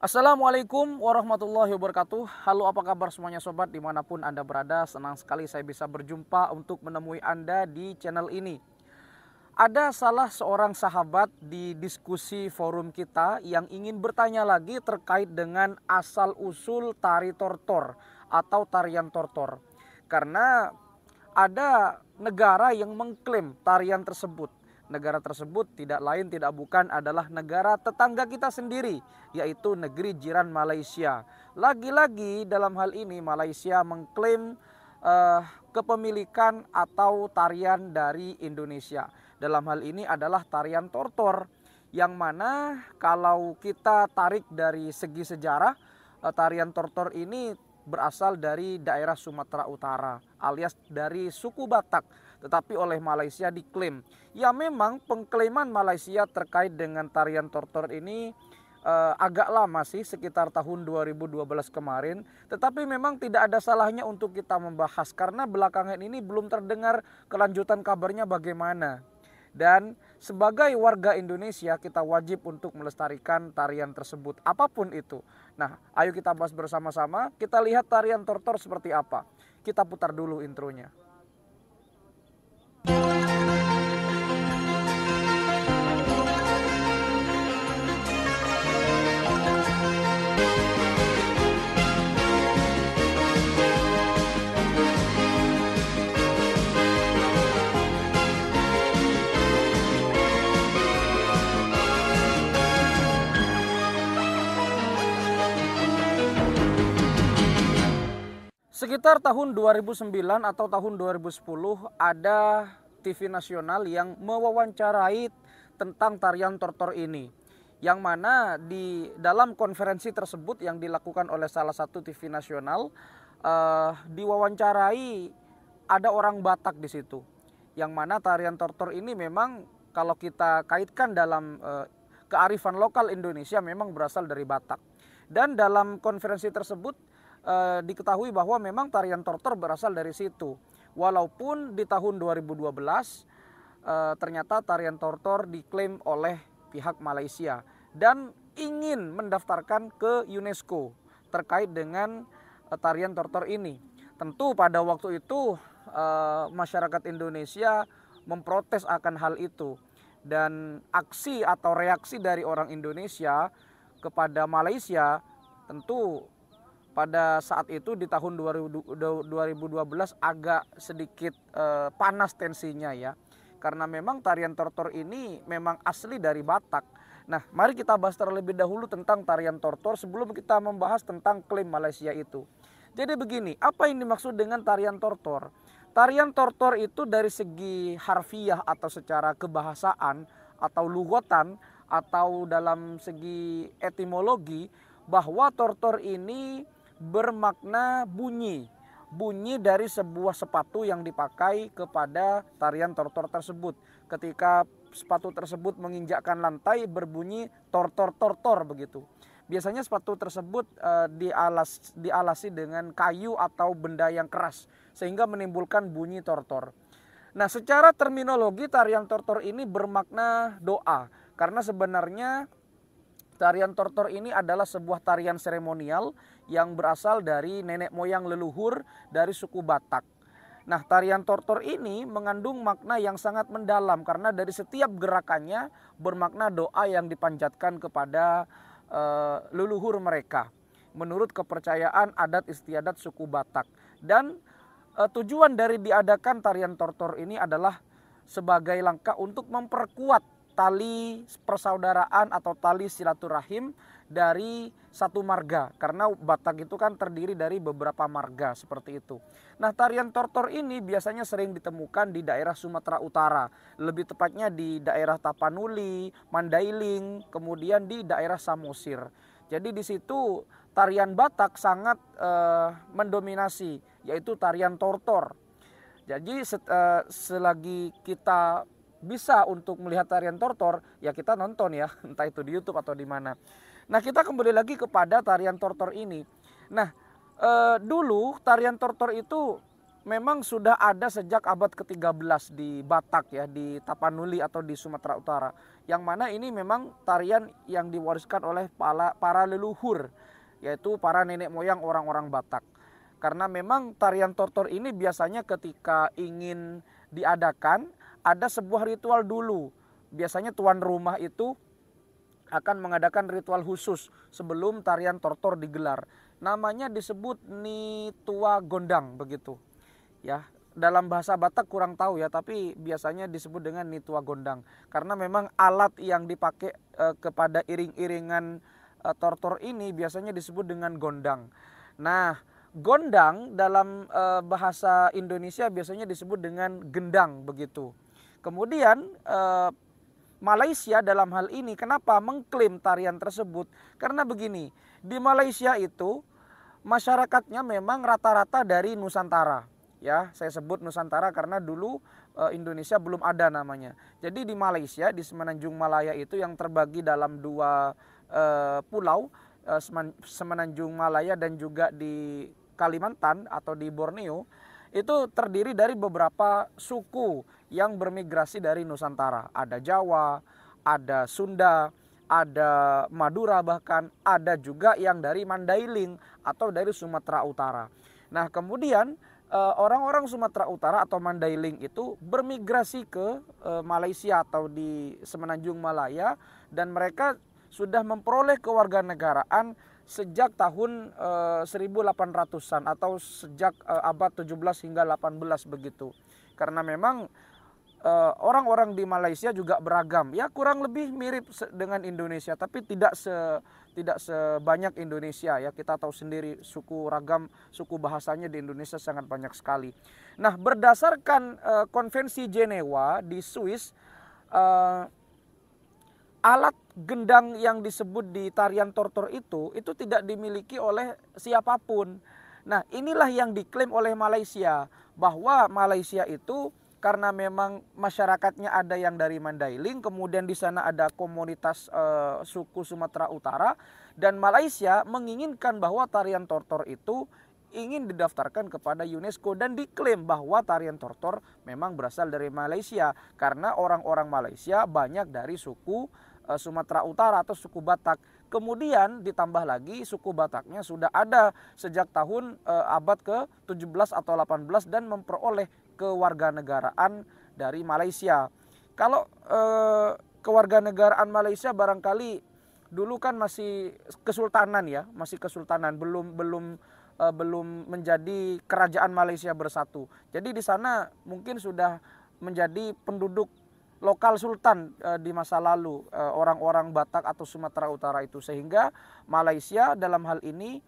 Assalamualaikum warahmatullahi wabarakatuh. Halo, apa kabar semuanya sobat dimanapun Anda berada. Senang sekali saya bisa berjumpa untuk menemui Anda di channel ini. Ada salah seorang sahabat di diskusi forum kita yang ingin bertanya lagi terkait dengan asal-usul tari tortor atau tarian tortor. Karena ada negara yang mengklaim tarian tersebut. Negara tersebut tidak lain tidak bukan adalah negara tetangga kita sendiri, yaitu negeri jiran Malaysia. Lagi-lagi dalam hal ini Malaysia mengklaim kepemilikan atau tarian dari Indonesia. Dalam hal ini adalah tarian tortor, yang mana kalau kita tarik dari segi sejarah, tarian tortor ini berasal dari daerah Sumatera Utara alias dari suku Batak, tetapi oleh Malaysia diklaim. Ya, memang pengklaiman Malaysia terkait dengan tarian tortor ini agak lama sih, sekitar tahun 2012 kemarin, tetapi memang tidak ada salahnya untuk kita membahas karena belakangan ini belum terdengar kelanjutan kabarnya bagaimana. Dan sebagai warga Indonesia kita wajib untuk melestarikan tarian tersebut apapun itu. Nah, ayo kita bahas bersama-sama, kita lihat tarian tortor seperti apa. Kita putar dulu intronya. Sekitar tahun 2009 atau tahun 2010 ada TV nasional yang mewawancarai tentang tarian tortor ini. Yang mana di dalam konferensi tersebut yang dilakukan oleh salah satu TV nasional, diwawancarai ada orang Batak di situ. Yang mana tarian tortor ini memang kalau kita kaitkan dalam kearifan lokal Indonesia memang berasal dari Batak. Dan dalam konferensi tersebut diketahui bahwa memang tarian tortor berasal dari situ. Walaupun di tahun 2012 ternyata tarian tortor diklaim oleh pihak Malaysia dan ingin mendaftarkan ke UNESCO terkait dengan tarian tortor ini. Tentu pada waktu itu masyarakat Indonesia memprotes akan hal itu, dan aksi atau reaksi dari orang Indonesia kepada Malaysia tentu pada saat itu di tahun 2012 agak sedikit panas tensinya ya. Karena memang tarian tortor ini memang asli dari Batak. Nah, mari kita bahas terlebih dahulu tentang tarian tortor sebelum kita membahas tentang klaim Malaysia itu. Jadi begini, apa yang dimaksud dengan tarian tortor? Tarian tortor itu dari segi harfiah atau secara kebahasaan atau lugotan atau dalam segi etimologi, bahwa tortor ini bermakna bunyi. Bunyi dari sebuah sepatu yang dipakai kepada tarian tortor tersebut. Ketika sepatu tersebut menginjakkan lantai berbunyi tortor-tortor begitu. Biasanya sepatu tersebut dialasi dengan kayu atau benda yang keras sehingga menimbulkan bunyi tortor. Nah, secara terminologi tarian tortor ini bermakna doa, karena sebenarnya tarian tortor ini adalah sebuah tarian seremonial yang berasal dari nenek moyang leluhur dari suku Batak. Nah, tarian tortor ini mengandung makna yang sangat mendalam karena dari setiap gerakannya bermakna doa yang dipanjatkan kepada leluhur mereka menurut kepercayaan adat istiadat suku Batak. Dan tujuan dari diadakan tarian tortor ini adalah sebagai langkah untuk memperkuat tali persaudaraan atau tali silaturahim dari satu marga, karena Batak itu kan terdiri dari beberapa marga seperti itu. Nah, tarian tortor ini biasanya sering ditemukan di daerah Sumatera Utara, lebih tepatnya di daerah Tapanuli, Mandailing, kemudian di daerah Samosir. Jadi di situ tarian Batak sangat mendominasi, yaitu tarian tortor. Jadi selagi kita bisa untuk melihat tarian tortor, ya kita nonton ya, entah itu di YouTube atau di mana. Nah, kita kembali lagi kepada tarian tortor ini. Nah, dulu tarian tortor itu memang sudah ada sejak abad ke-13 di Batak ya, di Tapanuli atau di Sumatera Utara. Yang mana ini memang tarian yang diwariskan oleh para leluhur, yaitu para nenek moyang orang-orang Batak. Karena memang tarian tortor ini biasanya ketika ingin diadakan, ada sebuah ritual dulu. Biasanya tuan rumah itu akan mengadakan ritual khusus sebelum tarian tortor digelar. Namanya disebut Nitua Gondang begitu. Ya, dalam bahasa Batak kurang tahu ya, tapi biasanya disebut dengan Nitua Gondang. Karena memang alat yang dipakai kepada iring-iringan tortor ini biasanya disebut dengan gondang. Nah, gondang dalam bahasa Indonesia biasanya disebut dengan gendang begitu. Kemudian Malaysia dalam hal ini kenapa mengklaim tarian tersebut? Karena begini, di Malaysia itu masyarakatnya memang rata-rata dari Nusantara. Ya, saya sebut Nusantara karena dulu Indonesia belum ada namanya. Jadi di Malaysia, di Semenanjung Malaya itu yang terbagi dalam dua pulau, Semenanjung Malaya dan juga di Kalimantan atau di Borneo, itu terdiri dari beberapa suku yang bermigrasi dari Nusantara. Ada Jawa, ada Sunda, ada Madura, bahkan ada juga yang dari Mandailing atau dari Sumatera Utara. Nah, kemudian orang-orang Sumatera Utara atau Mandailing itu bermigrasi ke Malaysia atau di Semenanjung Malaya, dan mereka sudah memperoleh kewarganegaraan sejak tahun 1800-an atau sejak abad 17 hingga 18 begitu. Karena memang orang-orang di Malaysia juga beragam, ya kurang lebih mirip dengan Indonesia, tapi tidak sebanyak Indonesia ya. Kita tahu sendiri suku bahasanya di Indonesia sangat banyak sekali. Nah, berdasarkan konvensi Jenewa di Swiss, alat gendang yang disebut di tarian tortor itu tidak dimiliki oleh siapapun. Nah, inilah yang diklaim oleh Malaysia, bahwa Malaysia itu karena memang masyarakatnya ada yang dari Mandailing, kemudian di sana ada komunitas suku Sumatera Utara, dan Malaysia menginginkan bahwa tarian tortor itu ingin didaftarkan kepada UNESCO dan diklaim bahwa tarian tortor memang berasal dari Malaysia karena orang-orang Malaysia banyak dari suku Sumatera Utara atau suku Batak. Kemudian ditambah lagi suku Bataknya sudah ada sejak tahun abad ke-17 atau 18 dan memperoleh kewarganegaraan dari Malaysia. Kalau kewarganegaraan Malaysia barangkali dulu kan masih kesultanan ya, masih kesultanan, belum menjadi kerajaan Malaysia bersatu. Jadi di sana mungkin sudah menjadi penduduk lokal sultan di masa lalu, orang-orang Batak atau Sumatera Utara itu, sehingga Malaysia dalam hal ini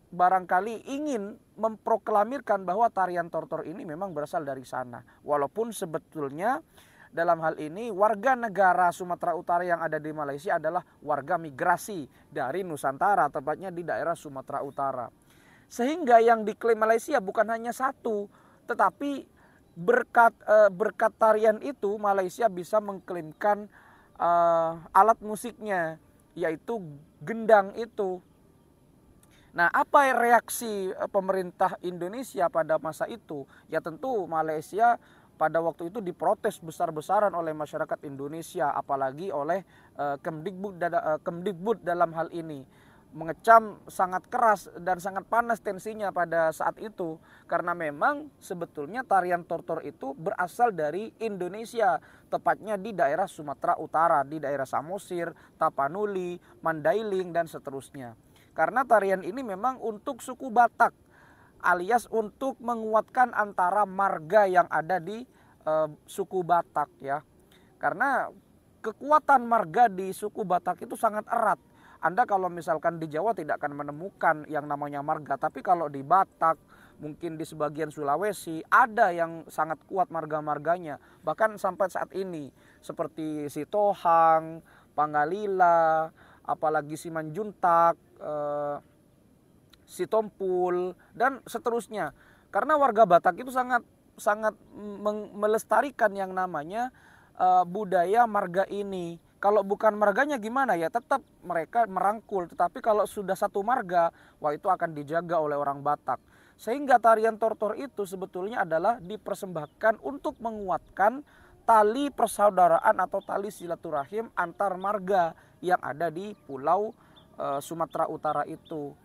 barangkali ingin memproklamirkan bahwa tarian tortor ini memang berasal dari sana. Walaupun sebetulnya dalam hal ini warga negara Sumatera Utara yang ada di Malaysia adalah warga migrasi dari Nusantara, tepatnya di daerah Sumatera Utara. Sehingga yang diklaim Malaysia bukan hanya satu, tetapi berkat tarian itu Malaysia bisa mengklaimkan alat musiknya, yaitu gendang itu. Nah, apa reaksi pemerintah Indonesia pada masa itu? Ya tentu Malaysia pada waktu itu diprotes besar-besaran oleh masyarakat Indonesia, apalagi oleh Kemdikbud dalam hal ini. Mengecam sangat keras dan sangat panas tensinya pada saat itu, karena memang sebetulnya tarian tortor itu berasal dari Indonesia, tepatnya di daerah Sumatera Utara, di daerah Samosir, Tapanuli, Mandailing dan seterusnya. Karena tarian ini memang untuk suku Batak, alias untuk menguatkan antara marga yang ada di suku Batak ya. Karena kekuatan marga di suku Batak itu sangat erat. Anda kalau misalkan di Jawa tidak akan menemukan yang namanya marga, tapi kalau di Batak, mungkin di sebagian Sulawesi ada yang sangat kuat marga-marganya. Bahkan sampai saat ini seperti Sitohang, Pangalila, apalagi Simanjuntak, Sitompul dan seterusnya. Karena warga Batak itu sangat melestarikan yang namanya budaya marga ini. Kalau bukan marganya gimana ya, tetap mereka merangkul. Tetapi kalau sudah satu marga, wah itu akan dijaga oleh orang Batak. Sehingga tarian tortor itu sebetulnya adalah dipersembahkan untuk menguatkan tali persaudaraan atau tali silaturahim antar marga yang ada di pulau Sumatera Utara itu.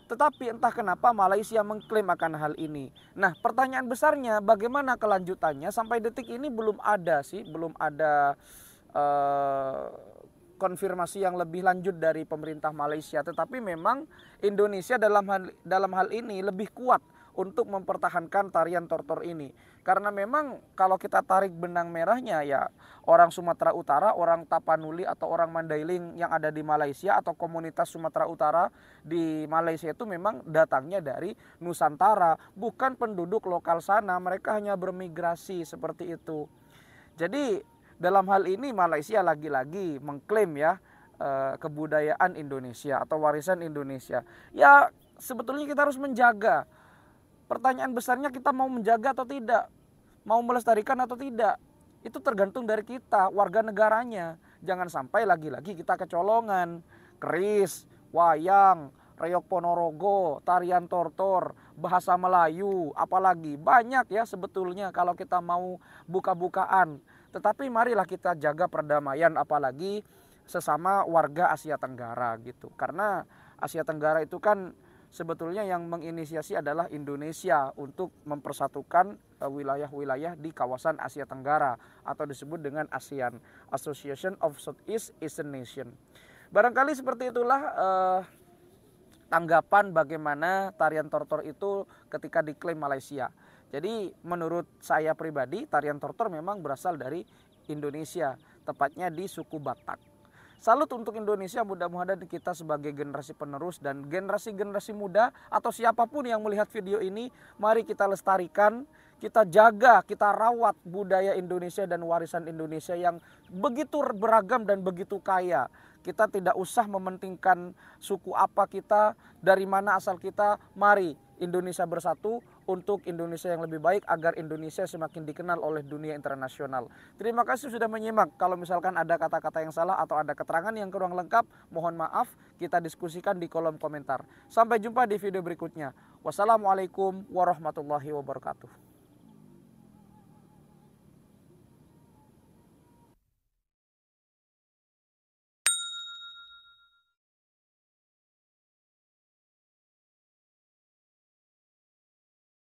Tetapi entah kenapa Malaysia mengklaim akan hal ini. Nah, pertanyaan besarnya bagaimana kelanjutannya? Sampai detik ini belum ada sih, belum ada konfirmasi yang lebih lanjut dari pemerintah Malaysia. Tetapi memang Indonesia dalam hal ini lebih kuat untuk mempertahankan tarian tortor ini. Karena memang kalau kita tarik benang merahnya ya orang Sumatera Utara, orang Tapanuli atau orang Mandailing yang ada di Malaysia atau komunitas Sumatera Utara di Malaysia itu memang datangnya dari Nusantara, bukan penduduk lokal sana, mereka hanya bermigrasi seperti itu. Jadi dalam hal ini Malaysia lagi-lagi mengklaim ya kebudayaan Indonesia atau warisan Indonesia. Ya sebetulnya kita harus menjaga. Pertanyaan besarnya kita mau menjaga atau tidak, mau melestarikan atau tidak, itu tergantung dari kita, warga negaranya. Jangan sampai lagi-lagi kita kecolongan, keris, wayang, reok Ponorogo, tarian tortor, bahasa Melayu, apalagi banyak ya sebetulnya kalau kita mau buka-bukaan. Tetapi marilah kita jaga perdamaian apalagi sesama warga Asia Tenggara gitu. Karena Asia Tenggara itu kan sebetulnya yang menginisiasi adalah Indonesia untuk mempersatukan wilayah-wilayah di kawasan Asia Tenggara atau disebut dengan ASEAN, Association of Southeast Asian Nation. Barangkali seperti itulah tanggapan bagaimana tarian tortor itu ketika diklaim Malaysia. Jadi menurut saya pribadi tarian tortor memang berasal dari Indonesia, tepatnya di suku Batak. Salut untuk Indonesia, mudah-mudahan kita sebagai generasi penerus dan generasi-generasi muda atau siapapun yang melihat video ini, mari kita lestarikan, kita jaga, kita rawat budaya Indonesia dan warisan Indonesia yang begitu beragam dan begitu kaya. Kita tidak usah mementingkan suku apa kita, dari mana asal kita, mari Indonesia bersatu untuk Indonesia yang lebih baik agar Indonesia semakin dikenal oleh dunia internasional. Terima kasih sudah menyimak. Kalau misalkan ada kata-kata yang salah atau ada keterangan yang kurang lengkap, mohon maaf, kita diskusikan di kolom komentar. Sampai jumpa di video berikutnya. Wassalamualaikum warahmatullahi wabarakatuh.